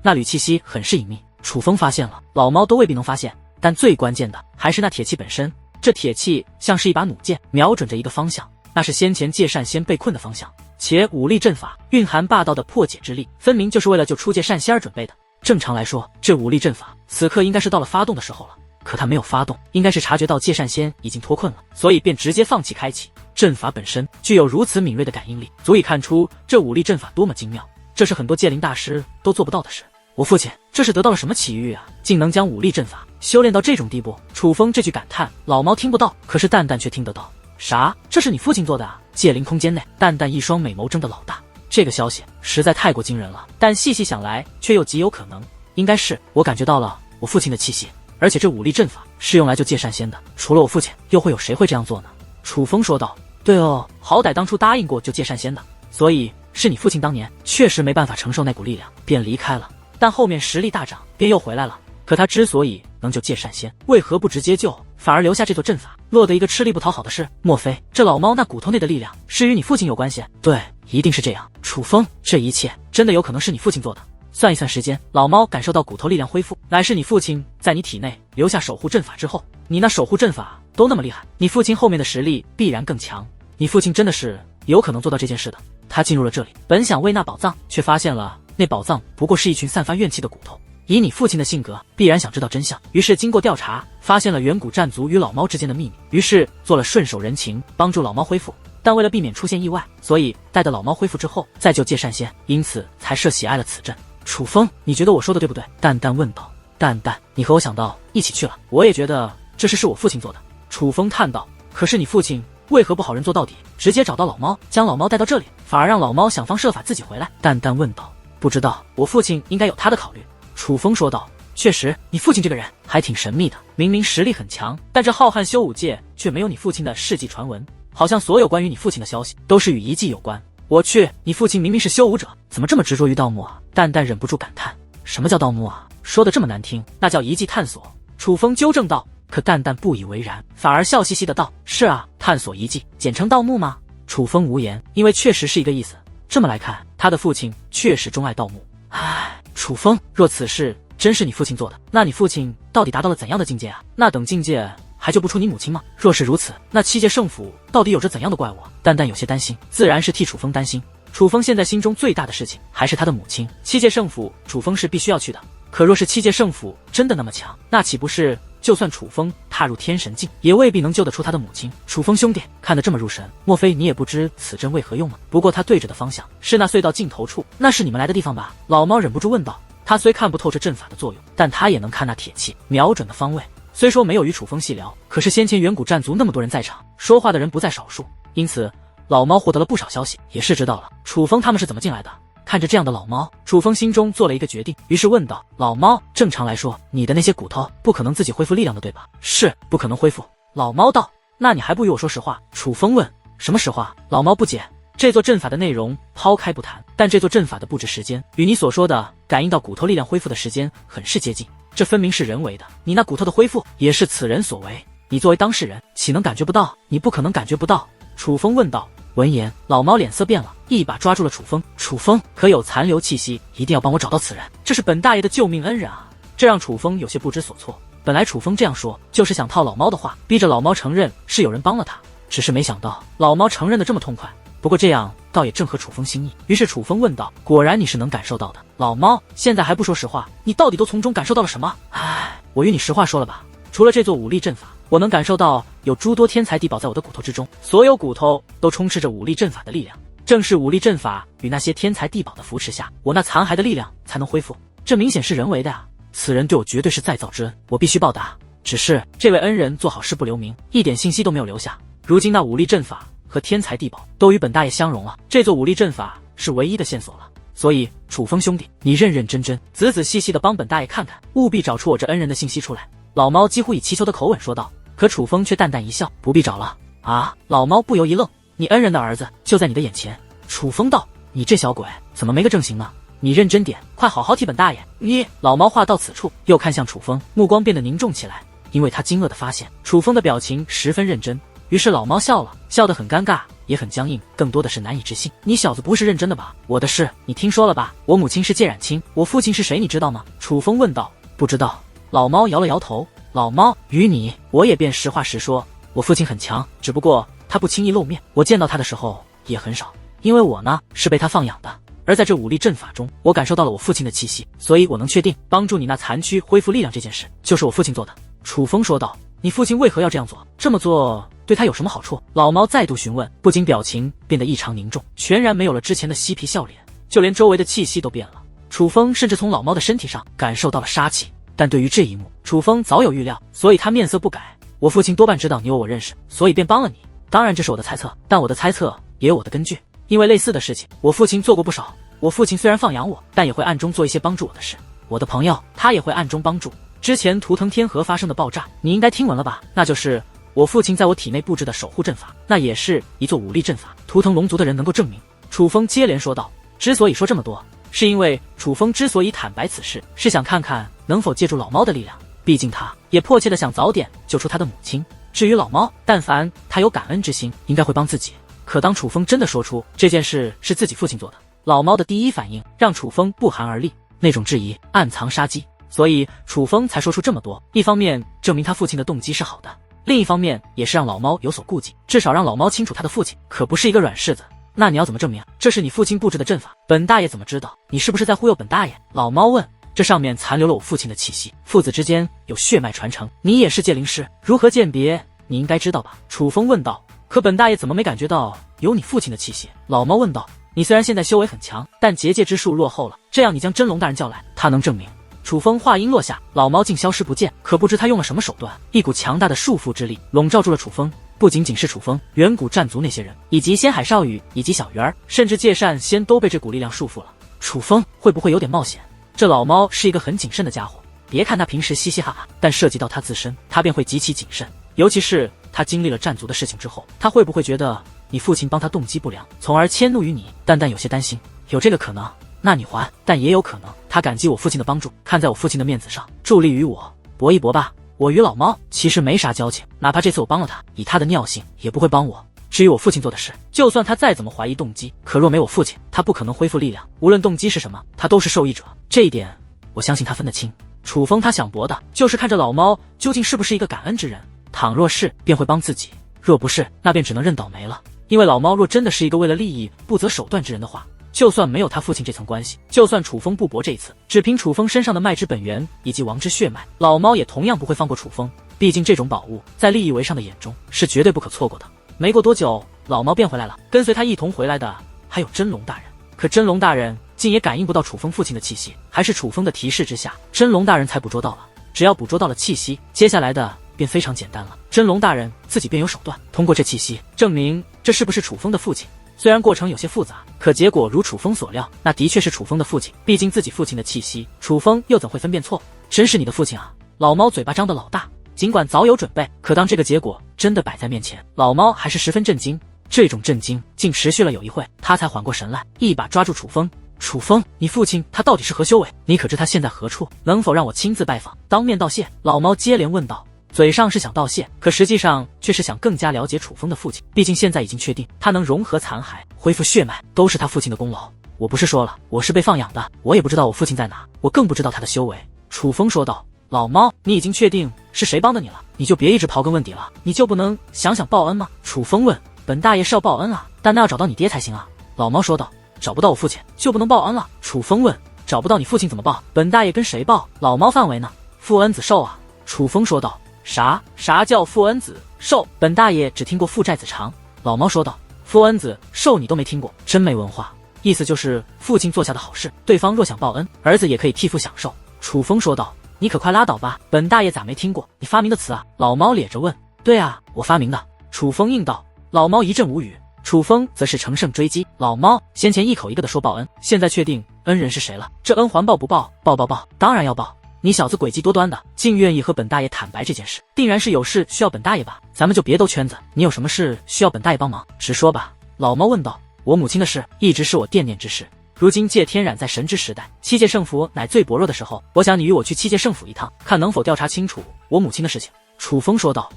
那缕气息很是隐秘，楚风发现了，老猫都未必能发现。但最关键的还是那铁器本身，这铁器像是一把弩箭，瞄准着一个方向，那是先前界善仙被困的方向，且武力阵法蕴含霸道的破解之力，分明就是为了救出界善仙而准备的。正常来说，这武力阵法此刻应该是到了发动的时候了，可他没有发动，应该是察觉到界善仙已经脱困了，所以便直接放弃开启。阵法本身具有如此敏锐的感应力，足以看出这武力阵法多么精妙，这是很多界灵大师都做不到的事。我父亲这是得到了什么奇遇啊，竟能将武力阵法修炼到这种地步？楚风这句感叹，老猫听不到，可是蛋蛋却听得到。啥？这是你父亲做的啊？界灵空间内，蛋蛋一双美眸睁得老大。这个消息实在太过惊人了，但细细想来，却又极有可能，应该是我感觉到了我父亲的气息，而且这武力阵法是用来救界善仙的，除了我父亲，又会有谁会这样做呢？楚风说道。对哦，好歹当初答应过救界善仙的，所以是你父亲当年确实没办法承受那股力量，便离开了。但后面实力大涨，便又回来了。可他之所以能救界善仙，为何不直接救，反而留下这座阵法，落得一个吃力不讨好的事？莫非这老猫那骨头内的力量是与你父亲有关系？对，一定是这样。楚风，这一切真的有可能是你父亲做的。算一算时间，老猫感受到骨头力量恢复，乃是你父亲在你体内留下守护阵法之后。你那守护阵法都那么厉害，你父亲后面的实力必然更强。你父亲真的是有可能做到这件事的。他进入了这里，本想喂纳宝藏，却发现了那宝藏不过是一群散发怨气的骨头。以你父亲的性格，必然想知道真相，于是经过调查，发现了远古战族与老猫之间的秘密，于是做了顺手人情，帮助老猫恢复。但为了避免出现意外，所以待到老猫恢复之后再救界善仙，因此才设喜爱了此阵。楚风，你觉得我说的对不对？蛋蛋问道。蛋蛋，你和我想到一起去了，我也觉得这事是我父亲做的。楚风叹道。可是你父亲为何不好人做到底，直接找到老猫，将老猫带到这里，反而让老猫想方设法自己回来？蛋蛋问道。不知道，我父亲应该有他的考虑。楚风说道。确实，你父亲这个人还挺神秘的，明明实力很强，但这浩瀚修武界却没有你父亲的事迹传闻，好像所有关于你父亲的消息都是与遗迹有关。我去，你父亲明明是修武者，怎么这么执着于盗墓啊？蛋蛋忍不住感叹。什么叫盗墓啊？说的这么难听，那叫遗迹探索。楚风纠正道。可蛋蛋不以为然，反而笑嘻嘻的道：是啊，探索遗迹，简称盗墓吗？楚风无言，因为确实是一个意思。这么来看，他的父亲确实钟爱盗墓。唉，楚风，若此事真是你父亲做的，那你父亲到底达到了怎样的境界啊？那等境界还救不出你母亲吗？若是如此，那七界圣府到底有着怎样的怪物？蛋蛋有些担心，自然是替楚风担心。楚风现在心中最大的事情还是他的母亲。七界圣府，楚风是必须要去的。可若是七界圣府真的那么强，那岂不是就算楚风踏入天神境，也未必能救得出他的母亲？楚风兄弟，看得这么入神，莫非你也不知此阵为何用吗？不过他对着的方向是那隧道尽头处，那是你们来的地方吧？老猫忍不住问道。他虽看不透这阵法的作用，但他也能看那铁器瞄准的方位。虽说没有与楚风细聊，可是先前远古战族那么多人在场，说话的人不在少数，因此老猫获得了不少消息，也是知道了楚风他们是怎么进来的。看着这样的老猫，楚风心中做了一个决定，于是问道：老猫，正常来说，你的那些骨头不可能自己恢复力量的，对吧？是，不可能恢复。老猫道。那你还不与我说实话？楚风问。什么实话？老猫不解。这座阵法的内容抛开不谈，但这座阵法的布置时间与你所说的感应到骨头力量恢复的时间很是接近，这分明是人为的。你那骨头的恢复也是此人所为，你作为当事人岂能感觉不到？你不可能感觉不到。楚风问道。闻言，老猫脸色变了，一把抓住了楚风。楚风，可有残留气息，一定要帮我找到此人，这是本大爷的救命恩人啊！这让楚风有些不知所措。本来楚风这样说，就是想套老猫的话，逼着老猫承认是有人帮了他，只是没想到老猫承认的这么痛快。不过这样倒也正合楚风心意。于是楚风问道：果然你是能感受到的。老猫，现在还不说实话，你到底都从中感受到了什么？唉，我与你实话说了吧，除了这座武力阵法，我能感受到有诸多天才地宝在我的骨头之中，所有骨头都充斥着武力阵法的力量。正是武力阵法与那些天才地宝的扶持下，我那残骸的力量才能恢复。这明显是人为的啊！此人对我绝对是再造之恩，我必须报答。只是这位恩人做好事不留名，一点信息都没有留下。如今那武力阵法和天才地宝都与本大爷相融了，这座武力阵法是唯一的线索了。所以楚风兄弟，你认认真真、仔仔细细的帮本大爷看看，务必找出我这恩人的信息出来。老猫几乎以祈求的口吻说道。可楚风却淡淡一笑，不必找了。啊！老猫不由一愣，你恩人的儿子就在你的眼前。楚风道，你这小鬼怎么没个正形呢？你认真点，快好好替本大爷。你……老猫话到此处，又看向楚风，目光变得凝重起来，因为他惊愕地发现楚风的表情十分认真。于是老猫笑了，笑得很尴尬，也很僵硬，更多的是难以置信。你小子不是认真的吧？我的事你听说了吧？我母亲是介冉卿，我父亲是谁你知道吗？楚风问道。不知道。老猫摇了摇头。老猫，与你，我也便实话实说，我父亲很强，只不过他不轻易露面，我见到他的时候也很少，因为我呢是被他放养的。而在这武力阵法中，我感受到了我父亲的气息，所以我能确定帮助你那残躯恢复力量这件事就是我父亲做的。楚风说道。你父亲为何要这样做？这么做对他有什么好处？老猫再度询问，不仅表情变得异常凝重，全然没有了之前的嬉皮笑脸，就连周围的气息都变了。楚风甚至从老猫的身体上感受到了杀气，但对于这一幕，楚风早有预料，所以他面色不改。我父亲多半知道你我认识，所以便帮了你。当然这是我的猜测，但我的猜测也有我的根据，因为类似的事情我父亲做过不少。我父亲虽然放养我，但也会暗中做一些帮助我的事。我的朋友他也会暗中帮助。之前图腾天河发生的爆炸你应该听闻了吧？那就是我父亲在我体内布置的守护阵法，那也是一座武力阵法，图腾龙族的人能够证明。楚风接连说道。之所以说这么多，是因为楚风之所以坦白此事，是想看看能否借助老猫的力量，毕竟他也迫切的想早点救出他的母亲。至于老猫，但凡他有感恩之心，应该会帮自己。可当楚风真的说出这件事是自己父亲做的，老猫的第一反应让楚风不寒而栗，那种质疑暗藏杀机，所以楚风才说出这么多。一方面证明他父亲的动机是好的，另一方面也是让老猫有所顾忌，至少让老猫清楚他的父亲可不是一个软柿子。那你要怎么证明这是你父亲布置的阵法？本大爷怎么知道？你是不是在忽悠本大爷？老猫问。这上面残留了我父亲的气息，父子之间有血脉传承，你也是界灵师，如何鉴别你应该知道吧？楚风问道。可本大爷怎么没感觉到有你父亲的气息？老猫问道。你虽然现在修为很强，但结界之术落后了，这样你将真龙大人叫来，他能证明。楚风话音落下，老猫竟消失不见，可不知他用了什么手段，一股强大的束缚之力笼罩住了楚风。不仅仅是楚风，远古战族那些人，以及仙海少羽，以及小鱼儿，甚至界善仙都被这股力量束缚了。楚风会不会有点冒险？这老猫是一个很谨慎的家伙，别看他平时嘻嘻哈哈，但涉及到他自身，他便会极其谨慎。尤其是他经历了战族的事情之后，他会不会觉得你父亲帮他动机不良，从而迁怒于你？淡淡有些担心。有这个可能，那你还，但也有可能他感激我父亲的帮助，看在我父亲的面子上，助力于我，搏一搏吧。我与老猫其实没啥交情，哪怕这次我帮了他，以他的尿性也不会帮我。至于我父亲做的事，就算他再怎么怀疑动机，可若没我父亲，他不可能恢复力量。无论动机是什么，他都是受益者，这一点我相信他分得清。楚风他想搏的就是看着老猫究竟是不是一个感恩之人，倘若是，便会帮自己；若不是，那便只能认倒霉了。因为老猫若真的是一个为了利益不择手段之人的话，就算没有他父亲这层关系，就算楚风不搏这一次，只凭楚风身上的脉之本源以及王之血脉，老猫也同样不会放过楚风。毕竟这种宝物在利益为上的眼中是绝对不可错过的。没过多久，老猫便回来了，跟随他一同回来的还有真龙大人。可真龙大人竟也感应不到楚风父亲的气息，还是楚风的提示之下，真龙大人才捕捉到了。只要捕捉到了气息，接下来的便非常简单了。真龙大人自己便有手段，通过这气息证明这是不是楚风的父亲。虽然过程有些复杂，可结果如楚风所料，那的确是楚风的父亲。毕竟自己父亲的气息，楚风又怎会分辨错？真是你的父亲啊！老猫嘴巴张得老大，尽管早有准备，可当这个结果真的摆在面前，老猫还是十分震惊。这种震惊竟持续了有一会，他才缓过神来，一把抓住楚风。楚风，你父亲他到底是何修为？你可知他现在何处？能否让我亲自拜访，当面道谢？老猫接连问道。嘴上是想道谢，可实际上却是想更加了解楚风的父亲。毕竟现在已经确定，他能融合残骸，恢复血脉，都是他父亲的功劳。我不是说了，我是被放养的，我也不知道我父亲在哪，我更不知道他的修为。楚风说道。老猫，你已经确定是谁帮的你了，你就别一直刨根问底了，你就不能想想报恩吗？楚风问。本大爷是要报恩啊，但那要找到你爹才行啊。老猫说道。找不到我父亲就不能报恩了。楚风问。找不到你父亲怎么报？本大爷跟谁报？老猫范围呢？父恩子寿啊。楚风说道。啥叫父恩子寿？本大爷只听过父债子偿。老猫说道。父恩子寿你都没听过，真没文化。意思就是父亲做下的好事，对方若想报恩，儿子也可以替父享受。楚风说道。你可快拉倒吧，本大爷咋没听过？你发明的词啊？老猫咧着问。对啊，我发明的。楚风应道。老猫一阵无语。楚风则是乘胜追击。老猫先前一口一个的说报恩，现在确定恩人是谁了？这恩还报不报？报，当然要报。你小子诡计多端的，竟愿意和本大爷坦白这件事，定然是有事需要本大爷吧？咱们就别兜圈子，你有什么事需要本大爷帮忙，直说吧。老猫问道。我母亲的事一直是我惦念之事，如今界天染在神之时代，七界圣府乃最薄弱的时候，我想你与我去七界圣府一趟，看能否调查清楚我母亲的事情。楚风说道。